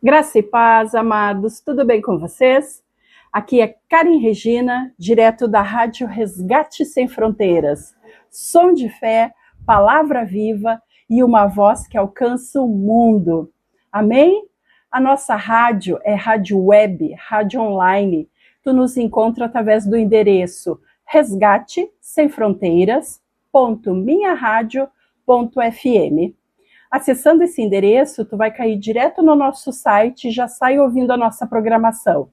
Graça e paz, amados, tudo bem com vocês? Aqui é Karen Regina, direto da Rádio Resgate Sem Fronteiras. Som de fé, palavra viva e uma voz que alcança o mundo. Amém? A nossa rádio é rádio web, rádio online. Tu nos encontra através do endereço resgatesemfronteiras.minharadio.fm. Acessando esse endereço, tu vai cair direto no nosso site e já sai ouvindo a nossa programação.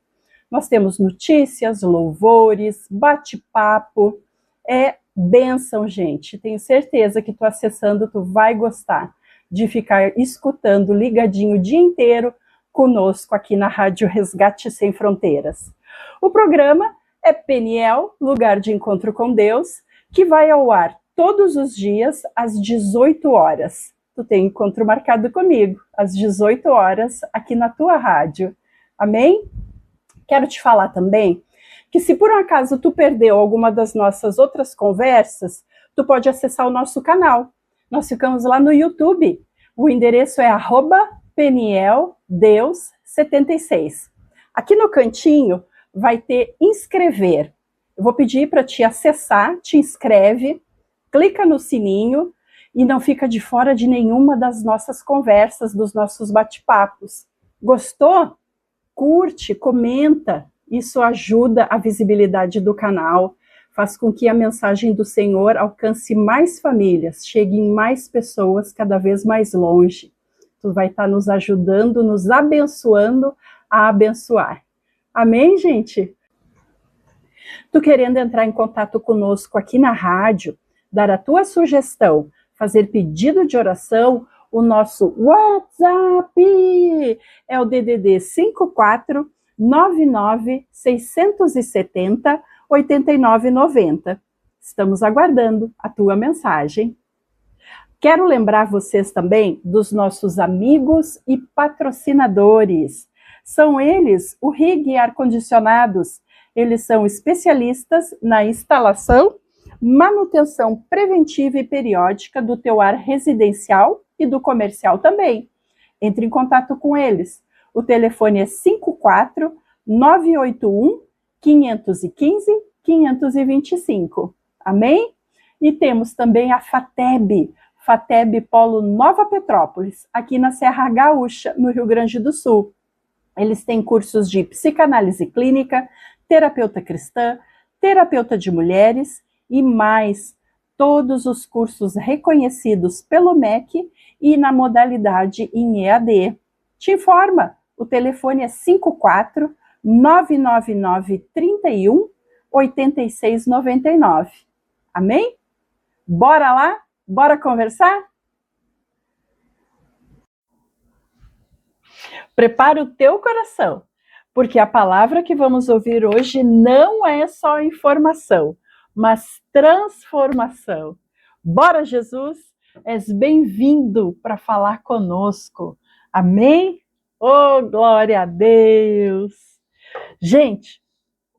Nós temos notícias, louvores, bate-papo, é bênção, gente. Tenho certeza que tu acessando, tu vai gostar de ficar escutando ligadinho o dia inteiro conosco aqui na Rádio Resgate Sem Fronteiras. O programa é Peniel, Lugar de Encontro com Deus, que vai ao ar todos os dias às 18 horas. Tu tem encontro marcado comigo, às 18 horas, aqui na tua rádio. Amém? Quero te falar também que se por um acaso tu perdeu alguma das nossas outras conversas, tu pode acessar o nosso canal. Nós ficamos lá no YouTube. O endereço é @PenielDeus76. Aqui no cantinho vai ter inscrever. Eu vou pedir para te acessar, te inscreve, clica no sininho, e não fica de fora de nenhuma das nossas conversas, dos nossos bate-papos. Gostou? Curte, comenta. Isso ajuda a visibilidade do canal, faz com que a mensagem do Senhor alcance mais famílias, chegue em mais pessoas cada vez mais longe. Tu vai estar nos ajudando, nos abençoando a abençoar. Amém, gente? Tu querendo entrar em contato conosco aqui na rádio, dar a tua sugestão, fazer pedido de oração, o nosso WhatsApp é o DDD 54 99 670 8990. Estamos aguardando a tua mensagem. Quero lembrar vocês também dos nossos amigos e patrocinadores. São eles o RIG Ar-Condicionados. Eles são especialistas na instalação, manutenção preventiva e periódica do teu ar residencial e do comercial também. Entre em contato com eles. O telefone é 54 981 515 525. Amém? E temos também a FATEB Polo Nova Petrópolis, aqui na Serra Gaúcha, no Rio Grande do Sul. Eles têm cursos de psicanálise clínica, terapeuta cristã, terapeuta de mulheres, e mais, todos os cursos reconhecidos pelo MEC e na modalidade em EAD. Te informa, o telefone é 54 999 31 8699. Amém? Bora lá? Bora conversar? Prepara o teu coração, porque a palavra que vamos ouvir hoje não é só informação, mas transformação. Bora, Jesus? És bem-vindo para falar conosco. Amém? Oh, glória a Deus! Gente,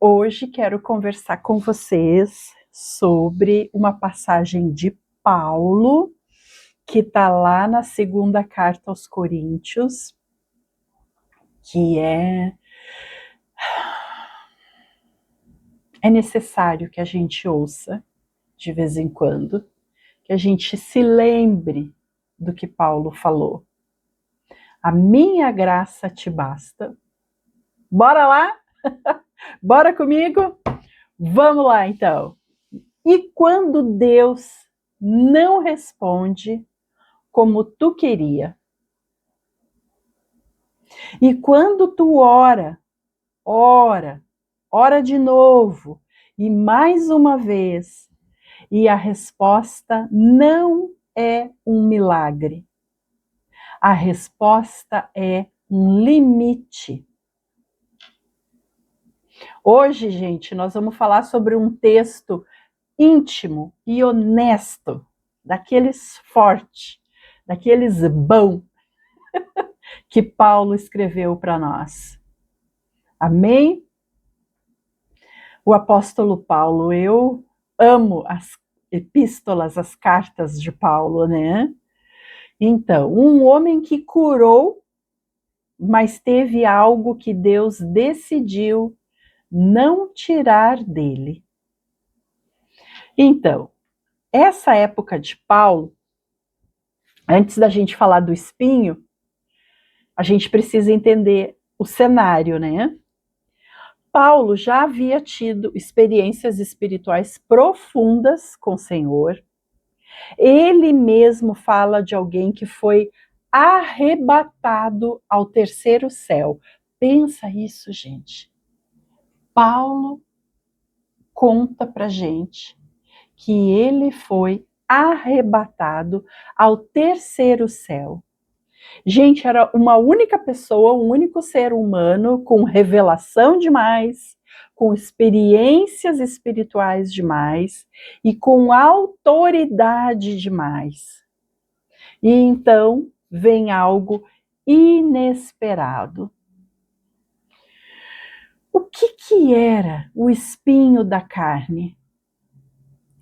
hoje quero conversar com vocês sobre uma passagem de Paulo, que está lá na segunda carta aos Coríntios, que é necessário que a gente ouça de vez em quando, que a gente se lembre do que Paulo falou. A minha graça te basta. Bora lá? Bora comigo? Vamos lá, então. E quando Deus não responde como tu queria? E quando tu ora de novo, e mais uma vez, e a resposta não é um milagre. A resposta é um limite. Hoje, gente, nós vamos falar sobre um texto íntimo e honesto, daqueles fortes, daqueles bom, que Paulo escreveu para nós. Amém? O apóstolo Paulo, eu amo as epístolas, as cartas de Paulo, né? Então, um homem que curou mas teve algo que Deus decidiu não tirar dele. Então, essa época de Paulo, antes da gente falar do espinho, a gente precisa entender o cenário, né? Paulo já havia tido experiências espirituais profundas com o Senhor. Ele mesmo fala de alguém que foi arrebatado ao terceiro céu. Pensa isso, gente. Paulo conta pra gente que ele foi arrebatado ao terceiro céu. Gente, era uma única pessoa, um único ser humano com revelação demais, com experiências espirituais demais e com autoridade demais. E então vem algo inesperado. O que era o espinho da carne?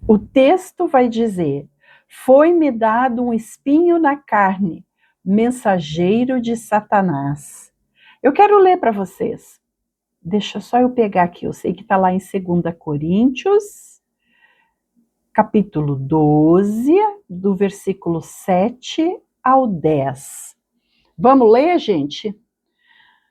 O texto vai dizer: foi-me dado um espinho na carne, mensageiro de Satanás. Eu quero ler para vocês. Deixa só eu pegar aqui, eu sei que está lá em 2 Coríntios, capítulo 12, do versículo 7 ao 10. Vamos ler, gente?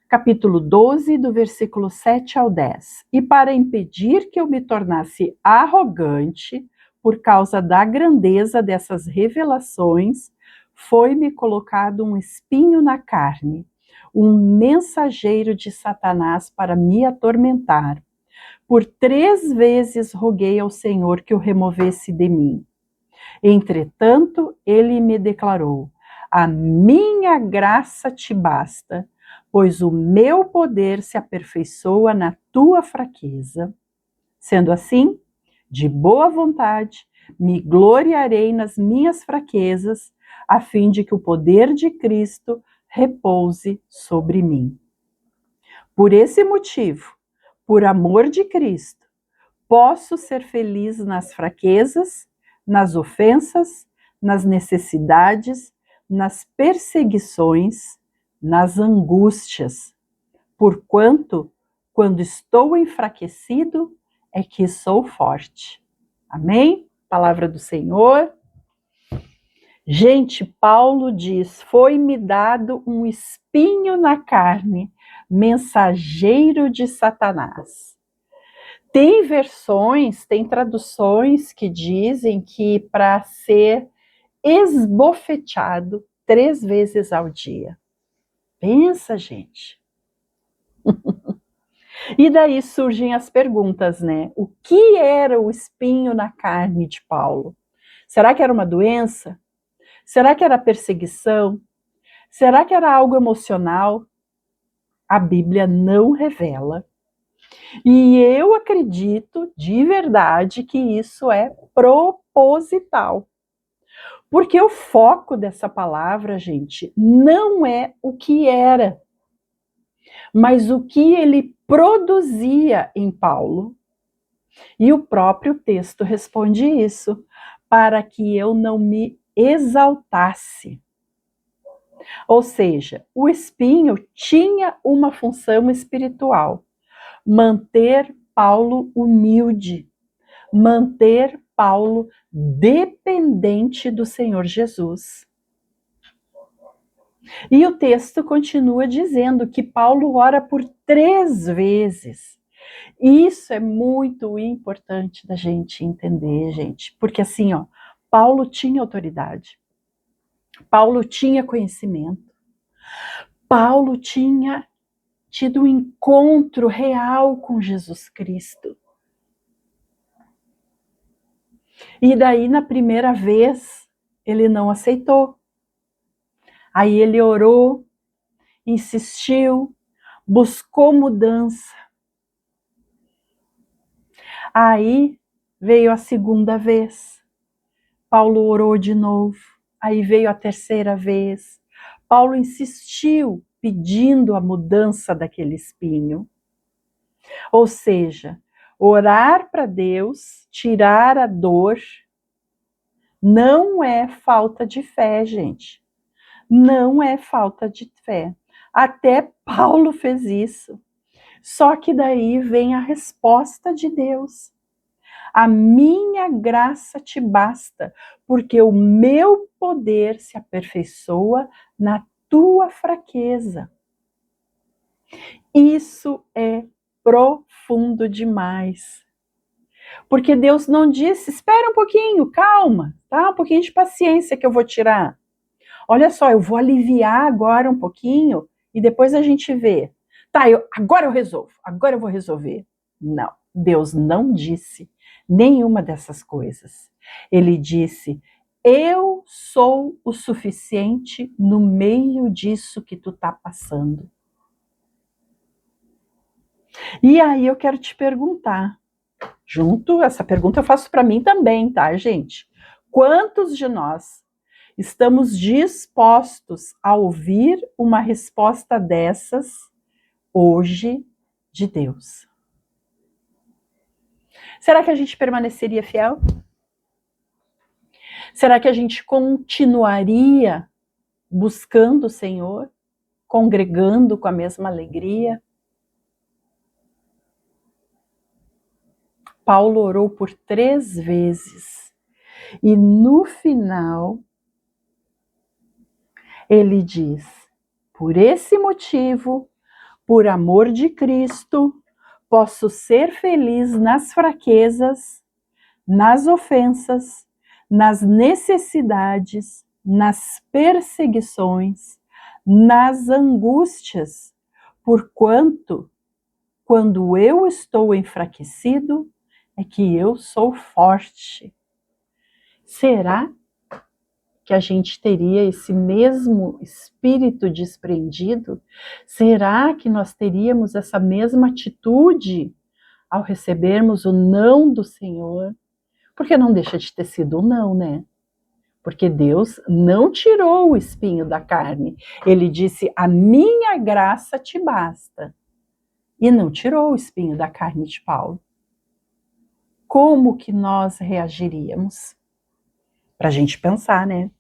Capítulo 12, do versículo 7 ao 10. E para impedir que eu me tornasse arrogante, por causa da grandeza dessas revelações, foi-me colocado um espinho na carne, um mensageiro de Satanás para me atormentar. Por 3 vezes roguei ao Senhor que o removesse de mim. Entretanto, ele me declarou: a minha graça te basta, pois o meu poder se aperfeiçoa na tua fraqueza. Sendo assim, de boa vontade, me gloriarei nas minhas fraquezas, a fim de que o poder de Cristo repouse sobre mim. Por esse motivo, por amor de Cristo, posso ser feliz nas fraquezas, nas ofensas, nas necessidades, nas perseguições, nas angústias, porquanto, quando estou enfraquecido, é que sou forte. Amém? Palavra do Senhor. Gente, Paulo diz: foi-me dado um espinho na carne, mensageiro de Satanás. Tem versões, tem traduções que dizem que para ser esbofeteado 3 vezes ao dia. Pensa, gente. E daí surgem as perguntas, né? O que era o espinho na carne de Paulo? Será que era uma doença? Será que era perseguição? Será que era algo emocional? A Bíblia não revela. E eu acredito de verdade que isso é proposital. Porque o foco dessa palavra, gente, não é o que era, mas o que ele produzia em Paulo. E o próprio texto responde isso, para que eu não me exaltasse. Ou seja, o espinho tinha uma função espiritual: manter Paulo humilde, manter Paulo dependente do Senhor Jesus. E o texto continua dizendo que Paulo ora por 3 vezes. Isso é muito importante da gente entender, gente, porque assim, ó, Paulo tinha autoridade, Paulo tinha conhecimento, Paulo tinha tido um encontro real com Jesus Cristo. E daí, na primeira vez, ele não aceitou. Aí ele orou, insistiu, buscou mudança. Aí veio a segunda vez. Paulo orou de novo. Aí veio a terceira vez. Paulo insistiu, pedindo a mudança daquele espinho. Ou seja, orar para Deus, tirar a dor, não é falta de fé, gente. Não é falta de fé. Até Paulo fez isso. Só que daí vem a resposta de Deus. A minha graça te basta, porque o meu poder se aperfeiçoa na tua fraqueza. Isso é profundo demais. Porque Deus não disse, espera um pouquinho, calma, tá? Um pouquinho de paciência que eu vou tirar. Olha só, eu vou aliviar agora um pouquinho e depois a gente vê. Tá, agora eu resolvo, agora eu vou resolver. Não, Deus não disse nenhuma dessas coisas. Ele disse, eu sou o suficiente no meio disso que tu tá passando. E aí eu quero te perguntar, essa pergunta eu faço para mim também, tá, gente? Quantos de nós estamos dispostos a ouvir uma resposta dessas hoje de Deus? Será que a gente permaneceria fiel? Será que a gente continuaria buscando o Senhor, congregando com a mesma alegria? Paulo orou por 3 vezes e no final ele diz: por esse motivo, por amor de Cristo, posso ser feliz nas fraquezas, nas ofensas, nas necessidades, nas perseguições, nas angústias, porquanto, quando eu estou enfraquecido, é que eu sou forte. Será que a gente teria esse mesmo espírito desprendido? Será que nós teríamos essa mesma atitude ao recebermos o não do Senhor? Porque não deixa de ter sido um não, né? Porque Deus não tirou o espinho da carne. Ele disse, a minha graça te basta. E não tirou o espinho da carne de Paulo. Como que nós reagiríamos? Para a gente pensar, né?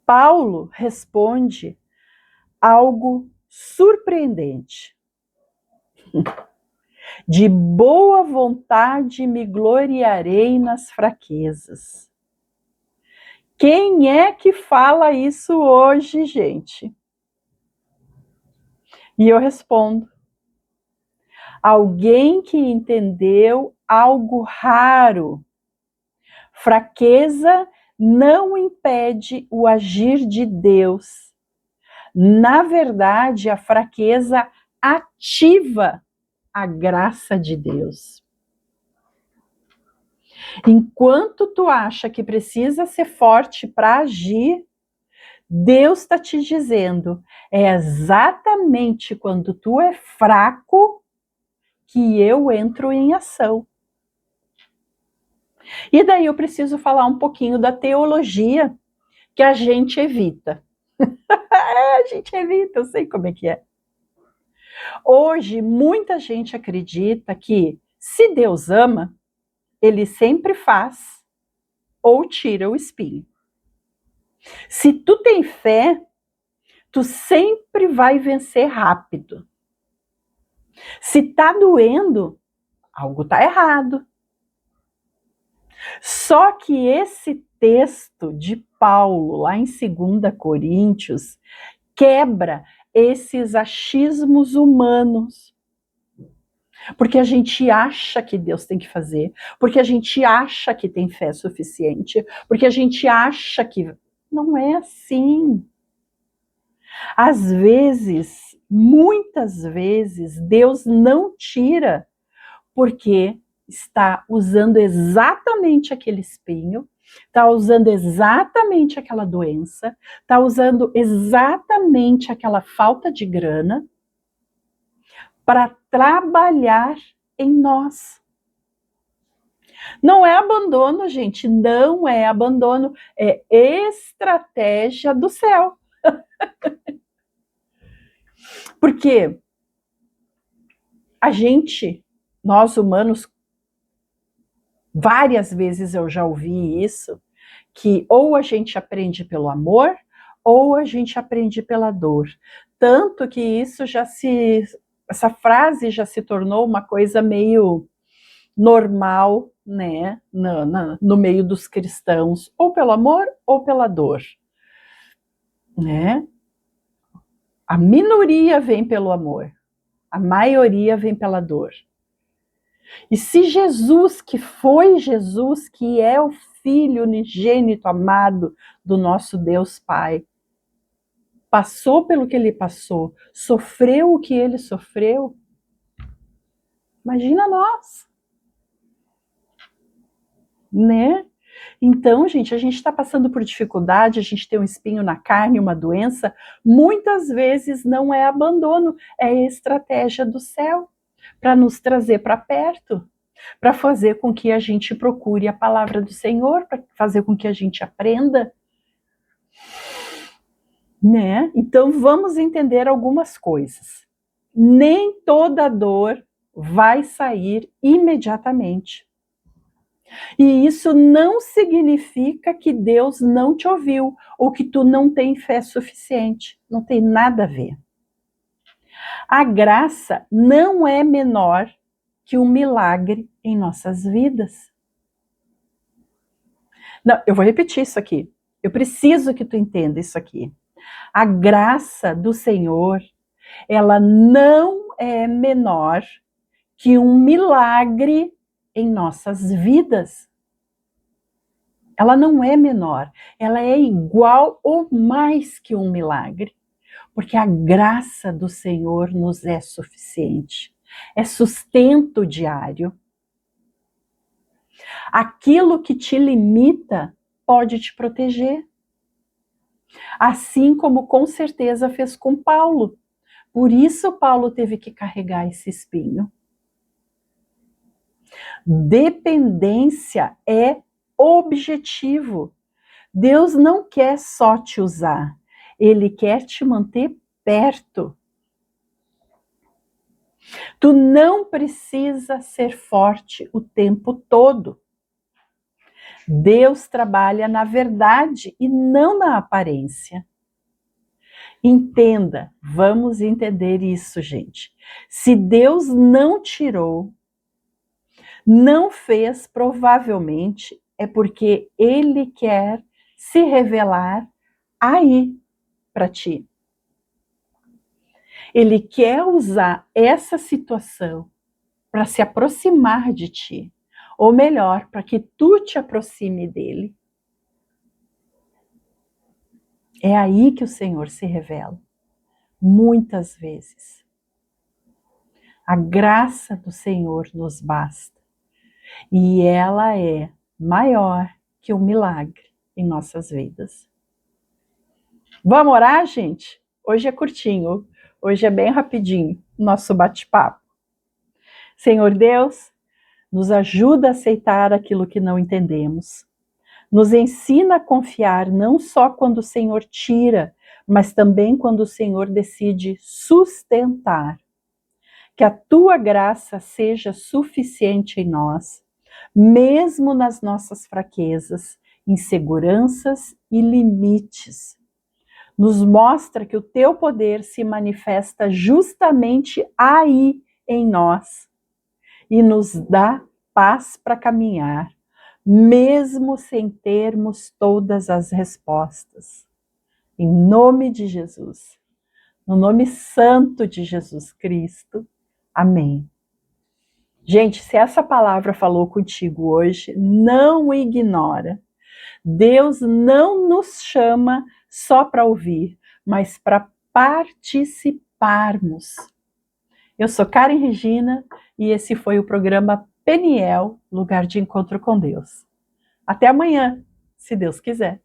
Paulo responde algo surpreendente. De boa vontade me gloriarei nas fraquezas. Quem é que fala isso hoje, gente? E eu respondo: alguém que entendeu algo raro. Fraqueza não impede o agir de Deus. Na verdade, a fraqueza ativa a graça de Deus. Enquanto tu acha que precisa ser forte para agir, Deus está te dizendo, é exatamente quando tu é fraco que eu entro em ação. E daí eu preciso falar um pouquinho da teologia que a gente evita. A gente evita, eu sei como é que é. Hoje, muita gente acredita que se Deus ama, ele sempre faz ou tira o espinho. Se tu tem fé, tu sempre vai vencer rápido. Se tá doendo, algo tá errado. Só que esse texto de Paulo, lá em 2 Coríntios, quebra esses achismos humanos. Porque a gente acha que Deus tem que fazer, porque a gente acha que tem fé suficiente, porque a gente acha que... Não é assim. Às vezes, muitas vezes, Deus não tira porque está usando exatamente aquele espinho, está usando exatamente aquela doença, está usando exatamente aquela falta de grana para trabalhar em nós. Não é abandono, gente, não é abandono, é estratégia do céu. Porque a gente, nós humanos, várias vezes eu já ouvi isso, que ou a gente aprende pelo amor, ou a gente aprende pela dor. Tanto que essa frase já se tornou uma coisa meio normal, né, no meio dos cristãos, ou pelo amor ou pela dor, né? A minoria vem pelo amor, a maioria vem pela dor. E se Jesus, que foi Jesus, que é o Filho unigênito amado do nosso Deus Pai, passou pelo que ele passou, sofreu o que ele sofreu, imagina nós, né? Então, gente, a gente está passando por dificuldade, a gente tem um espinho na carne, uma doença, muitas vezes não é abandono, é estratégia do céu para nos trazer para perto, para fazer com que a gente procure a palavra do Senhor, para fazer com que a gente aprenda, né? Então, vamos entender algumas coisas. Nem toda dor vai sair imediatamente. E isso não significa que Deus não te ouviu ou que tu não tem fé suficiente. Não tem nada a ver. A graça não é menor que um milagre em nossas vidas. Não, eu vou repetir isso aqui. Eu preciso que tu entenda isso aqui. A graça do Senhor, ela não é menor que um milagre em nossas vidas. Ela não é menor, ela é igual ou mais que um milagre, porque a graça do Senhor nos é suficiente, é sustento diário. Aquilo que te limita pode te proteger, assim como com certeza fez com Paulo. Por isso Paulo teve que carregar esse espinho. Dependência é objetivo. Deus não quer só te usar, Ele quer te manter perto. Tu não precisa ser forte o tempo todo. Deus trabalha na verdade e não na aparência. Entenda, vamos entender isso, gente. Se Deus não tirou, não fez, provavelmente é porque Ele quer se revelar aí para ti. Ele quer usar essa situação para se aproximar de ti, ou melhor, para que tu te aproxime dele. É aí que o Senhor se revela, muitas vezes. A graça do Senhor nos basta, e ela é maior que um milagre em nossas vidas. Vamos orar, gente? Hoje é curtinho, hoje é bem rapidinho, nosso bate-papo. Senhor Deus, nos ajuda a aceitar aquilo que não entendemos. Nos ensina a confiar não só quando o Senhor tira, mas também quando o Senhor decide sustentar. Que a tua graça seja suficiente em nós, mesmo nas nossas fraquezas, inseguranças e limites. Nos mostra que o teu poder se manifesta justamente aí em nós e nos dá paz para caminhar, mesmo sem termos todas as respostas. Em nome de Jesus, no nome santo de Jesus Cristo. Amém. Gente, se essa palavra falou contigo hoje, não ignora. Deus não nos chama só para ouvir, mas para participarmos. Eu sou Karen Regina e esse foi o programa Peniel, Lugar de Encontro com Deus. Até amanhã, se Deus quiser.